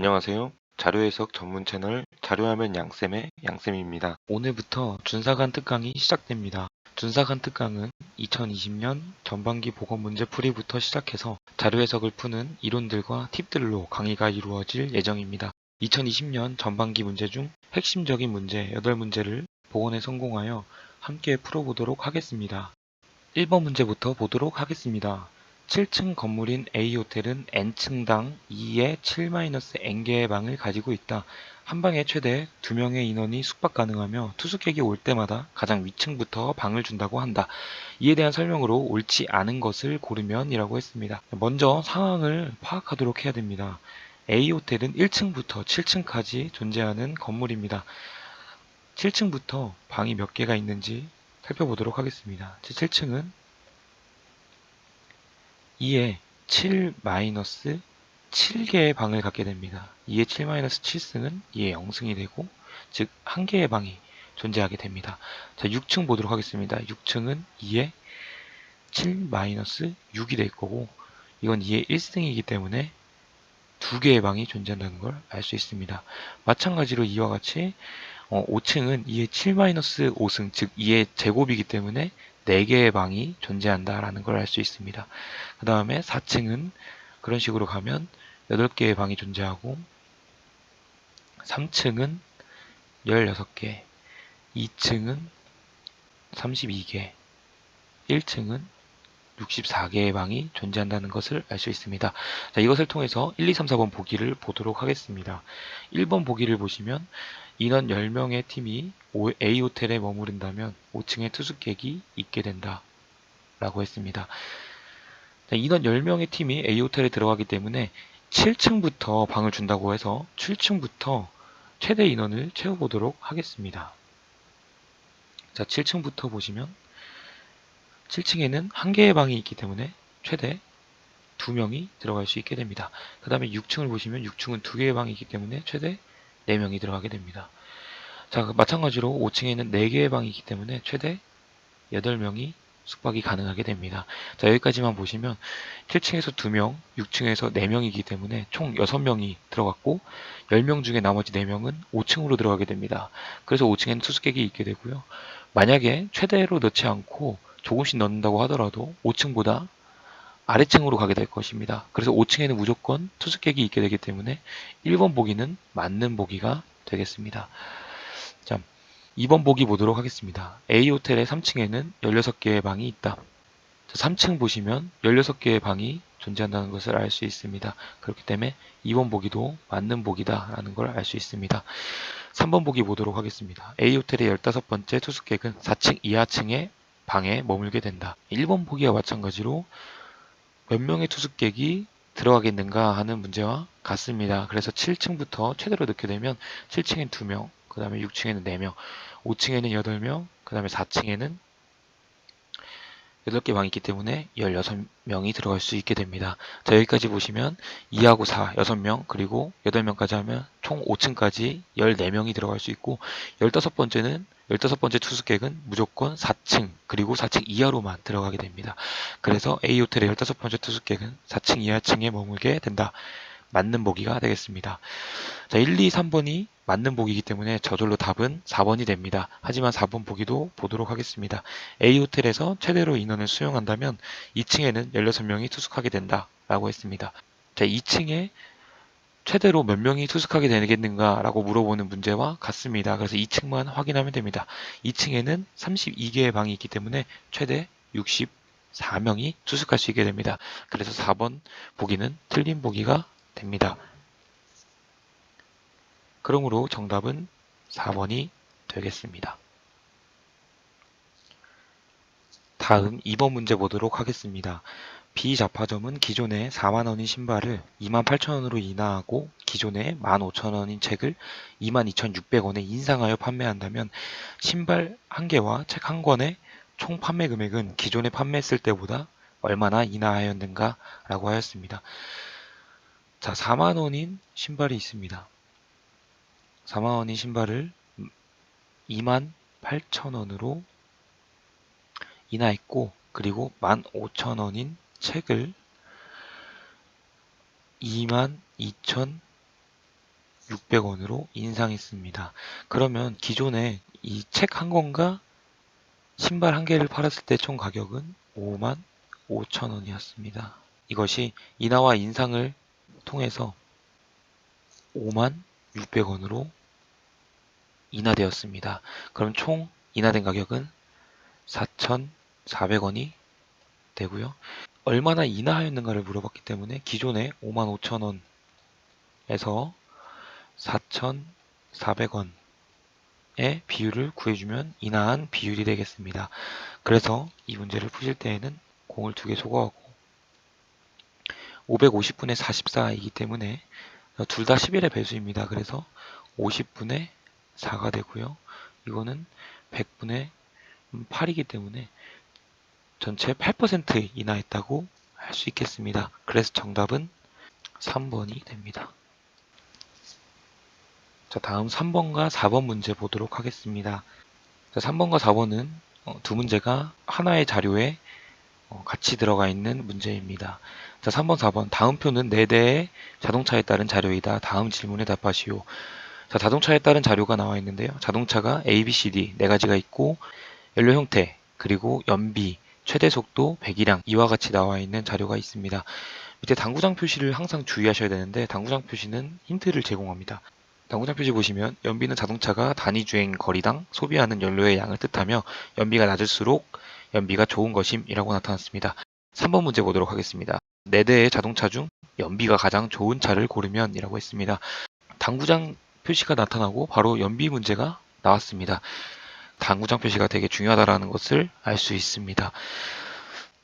안녕하세요. 자료해석 전문 채널 자료하면 양쌤의 양쌤입니다. 오늘부터 준사간 특강이 시작됩니다. 준사간 특강은 2020년 전반기 보건 문제 풀이부터 시작해서 자료 해석을 푸는 이론들과 팁들로 강의가 이루어질 예정입니다. 2020년 전반기 문제 중 핵심적인 문제 8문제를 보건에 성공하여 함께 풀어보도록 하겠습니다. 1번 문제부터 보도록 하겠습니다. 7층 건물인 A호텔은 N층당 2의 7-N개의 방을 가지고 있다. 한 방에 최대 2명의 인원이 숙박 가능하며 투숙객이 올 때마다 가장 위층부터 방을 준다고 한다. 이에 대한 설명으로 옳지 않은 것을 고르면 이라고 했습니다. 먼저 상황을 파악하도록 해야 됩니다. A호텔은 1층부터 7층까지 존재하는 건물입니다. 7층부터 방이 몇 개가 있는지 살펴보도록 하겠습니다. 7층은 2에 7-7개의 방을 갖게 됩니다. 2의 7-7승은 2의 0승이 되고, 즉 1개의 방이 존재하게 됩니다. 자, 6층 보도록 하겠습니다. 6층은 2의 7-6이 될 거고, 이건 2의 1승이기 때문에 2개의 방이 존재한다는 걸 알 수 있습니다. 마찬가지로 이와 같이 5층은 2의 7-5승, 즉 2의 제곱이기 때문에 4개의 방이 존재한다라는 걸 알 수 있습니다. 그 다음에 4층은 그런 식으로 가면 8개의 방이 존재하고, 3층은 16개, 2층은 32개, 1층은 64개의 방이 존재한다는 것을 알 수 있습니다. 자, 이것을 통해서 1, 2, 3, 4번 보기를 보도록 하겠습니다. 1번 보기를 보시면 인원 10명의 팀이 A호텔에 머무른다면 5층에 투숙객이 있게 된다 라고 했습니다. 자, 인원 10명의 팀이 A호텔에 들어가기 때문에 7층부터 방을 준다고 해서 7층부터 최대 인원을 채워보도록 하겠습니다. 자, 7층부터 보시면 7층에는 1개의 방이 있기 때문에 최대 2명이 들어갈 수 있게 됩니다. 그 다음에 6층을 보시면 6층은 2개의 방이 있기 때문에 최대 4명이 들어가게 됩니다. 자, 마찬가지로 5층에는 4개의 방이 있기 때문에 최대 8명이 숙박이 가능하게 됩니다. 자, 여기까지만 보시면 7층에서 2명, 6층에서 4명이기 때문에 총 6명이 들어갔고, 10명 중에 나머지 4명은 5층으로 들어가게 됩니다. 그래서 5층에는 투숙객이 있게 되고요. 만약에 최대로 넣지 않고 조금씩 넣는다고 하더라도 5층보다 아래층으로 가게 될 것입니다. 그래서 5층에는 무조건 투숙객이 있게 되기 때문에 1번 보기는 맞는 보기가 되겠습니다. 자, 2번 보기 보도록 하겠습니다. A호텔의 3층에는 16개의 방이 있다. 3층 보시면 16개의 방이 존재한다는 것을 알 수 있습니다. 그렇기 때문에 2번 보기도 맞는 보기다 라는 걸 알 수 있습니다. 3번 보기 보도록 하겠습니다. A호텔의 15번째 투숙객은 4층 이하층의 방에 머물게 된다. 1번 보기와 마찬가지로 몇 명의 투숙객이 들어가겠는가 하는 문제와 같습니다. 그래서 7층부터 최대로 넣게 되면 7층엔 2명, 그 다음에 6층에는 4명, 5층에는 8명, 그 다음에 4층에는 8개 방이 있기 때문에 16명이 들어갈 수 있게 됩니다. 자, 여기까지 보시면 2하고 4, 6명, 그리고 8명까지 하면 총 5층까지 14명이 들어갈 수 있고, 15번째 투숙객은 무조건 4층, 그리고 4층 이하로만 들어가게 됩니다. 그래서 A호텔의 15번째 투숙객은 4층 이하층에 머물게 된다. 맞는 보기가 되겠습니다. 자, 1, 2, 3번이 맞는 보기이기 때문에 저절로 답은 4번이 됩니다. 하지만 4번 보기도 보도록 하겠습니다. A호텔에서 최대로 인원을 수용한다면 2층에는 16명이 투숙하게 된다 라고 했습니다. 자, 2층에 최대로 몇 명이 투숙하게 되겠는가 라고 물어보는 문제와 같습니다. 그래서 2층만 확인하면 됩니다. 2층에는 32개의 방이 있기 때문에 최대 64명이 투숙할 수 있게 됩니다. 그래서 4번 보기는 틀린 보기가 됩니다. 그러므로 정답은 4번이 되겠습니다. 다음 2번 문제 보도록 하겠습니다. B잡화점은 기존에 4만원인 신발을 28,000원으로 인하하고 기존에 15,000원인 책을 22,600원에 인상하여 판매한다면 신발 1개와 책 1권의 총 판매 금액은 기존에 판매했을 때보다 얼마나 인하하였는가 라고 하였습니다. 자, 4만원인 신발이 있습니다. 4만원인 신발을 28,000원으로 인하했고, 그리고 15,000원인 책을 22,600원에 600원으로 인상했습니다. 그러면 기존에 이 책 한 권과 신발 한 개를 팔았을 때 총 가격은 55,000원이었습니다. 이것이 인하와 인상을 통해서 55,600원으로 인하되었습니다. 그럼 총 인하된 가격은 4,400원이 되고요. 얼마나 인하하였는가를 물어봤기 때문에 기존에 55,000원에서 4,400원의 비율을 구해주면 인하한 비율이 되겠습니다. 그래서 이 문제를 푸실 때에는 공을 2개 소거하고 550분의 44이기 때문에 둘 다 11의 배수입니다. 그래서 50분의 4가 되고요. 이거는 100분의 8이기 때문에 전체 8% 인하했다고 할 수 있겠습니다. 그래서 정답은 3번이 됩니다. 자, 다음 3번과 4번 문제 보도록 하겠습니다. 자, 3번과 4번은 두 문제가 하나의 자료에 같이 들어가 있는 문제입니다. 자, 3번, 4번. 다음 표는 4대의 자동차에 따른 자료이다. 다음 질문에 답하시오. 자, 자동차에 따른 자료가 나와 있는데요. 자동차가 A, B, C, D 4가지가 있고 연료 형태, 그리고 연비, 최대 속도, 배기량 이와 같이 나와 있는 자료가 있습니다. 밑에 당구장 표시를 항상 주의하셔야 되는데 당구장 표시는 힌트를 제공합니다. 당구장 표시 보시면 연비는 자동차가 단위 주행 거리당 소비하는 연료의 양을 뜻하며 연비가 낮을수록 연비가 좋은 것임이라고 나타났습니다. 3번 문제 보도록 하겠습니다. 4대의 자동차 중 연비가 가장 좋은 차를 고르면 이라고 했습니다. 당구장 표시가 나타나고 바로 연비 문제가 나왔습니다. 당구장 표시가 되게 중요하다는 것을 알 수 있습니다.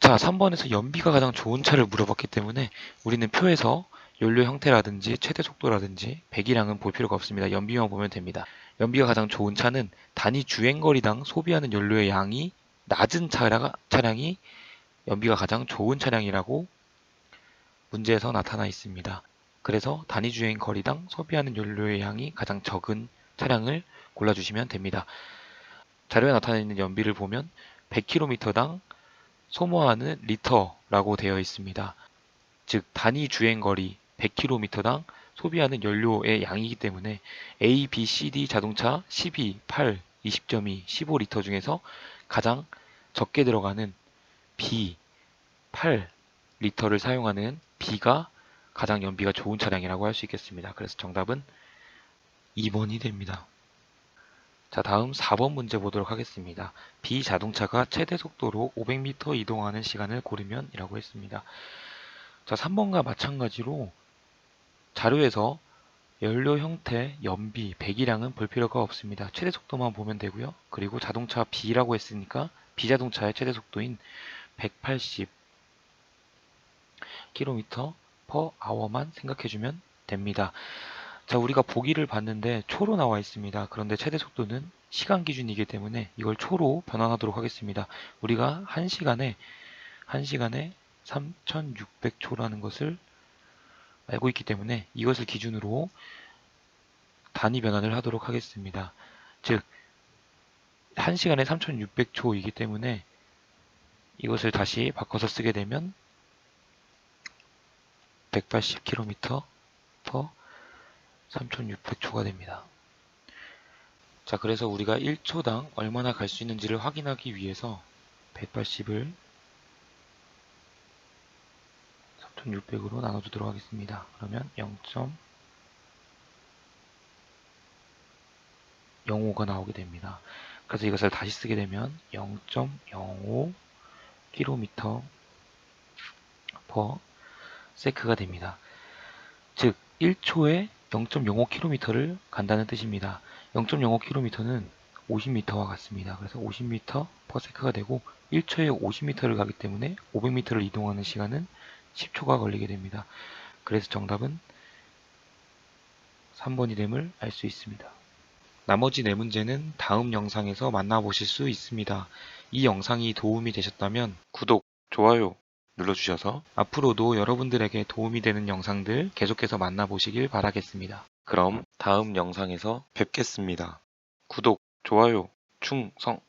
자, 3번에서 연비가 가장 좋은 차를 물어봤기 때문에 우리는 표에서 연료 형태라든지 최대 속도라든지 배기량은 볼 필요가 없습니다. 연비만 보면 됩니다. 연비가 가장 좋은 차는 단위 주행거리당 소비하는 연료의 양이 낮은 차량이 연비가 가장 좋은 차량이라고 문제에서 나타나 있습니다. 그래서 단위 주행거리당 소비하는 연료의 양이 가장 적은 차량을 골라주시면 됩니다. 자료에 나타나 있는 연비를 보면 100km당 소모하는 리터라고 되어 있습니다. 즉 단위 주행거리 100km당 소비하는 연료의 양이기 때문에 A, B, C, D 자동차 12, 8, 20.2, 15리터 중에서 가장 적게 들어가는 B, 8리터를 사용하는 B가 가장 연비가 좋은 차량이라고 할 수 있겠습니다. 그래서 정답은 2번이 됩니다. 자, 다음 4번 문제 보도록 하겠습니다. B 자동차가 최대 속도로 500m 이동하는 시간을 고르면 이라고 했습니다. 자, 3번과 마찬가지로 자료에서 연료 형태, 연비, 배기량은 볼 필요가 없습니다. 최대 속도만 보면 되고요. 그리고 자동차 B라고 했으니까 B 자동차의 최대 속도인 180km/h만 생각해주면 됩니다. 자, 우리가 보기를 봤는데 초로 나와 있습니다. 그런데 최대 속도는 시간 기준이기 때문에 이걸 초로 변환하도록 하겠습니다. 우리가 1시간에 3600초라는 것을 알고 있기 때문에 이것을 기준으로 단위 변환을 하도록 하겠습니다. 즉 1시간에 3600초이기 때문에 이것을 다시 바꿔서 쓰게 되면 180km/3600초가 됩니다. 자, 그래서 우리가 1초당 얼마나 갈 수 있는지를 확인하기 위해서 180을 3600으로 나눠주도록 하겠습니다. 그러면 0.05가 나오게 됩니다. 그래서 이것을 다시 쓰게 되면 0.05km/s가 됩니다. 즉 1초에 0.05km를 간다는 뜻입니다. 0.05km는 50m와 같습니다. 그래서 50m/s가 되고 1초에 50m를 가기 때문에 500m를 이동하는 시간은 10초가 걸리게 됩니다. 그래서 정답은 3번이 됨을 알 수 있습니다. 나머지 4문제는 다음 영상에서 만나보실 수 있습니다. 이 영상이 도움이 되셨다면 구독, 좋아요 눌러주셔서 앞으로도 여러분들에게 도움이 되는 영상들 계속해서 만나보시길 바라겠습니다. 그럼 다음 영상에서 뵙겠습니다. 구독, 좋아요, 충성!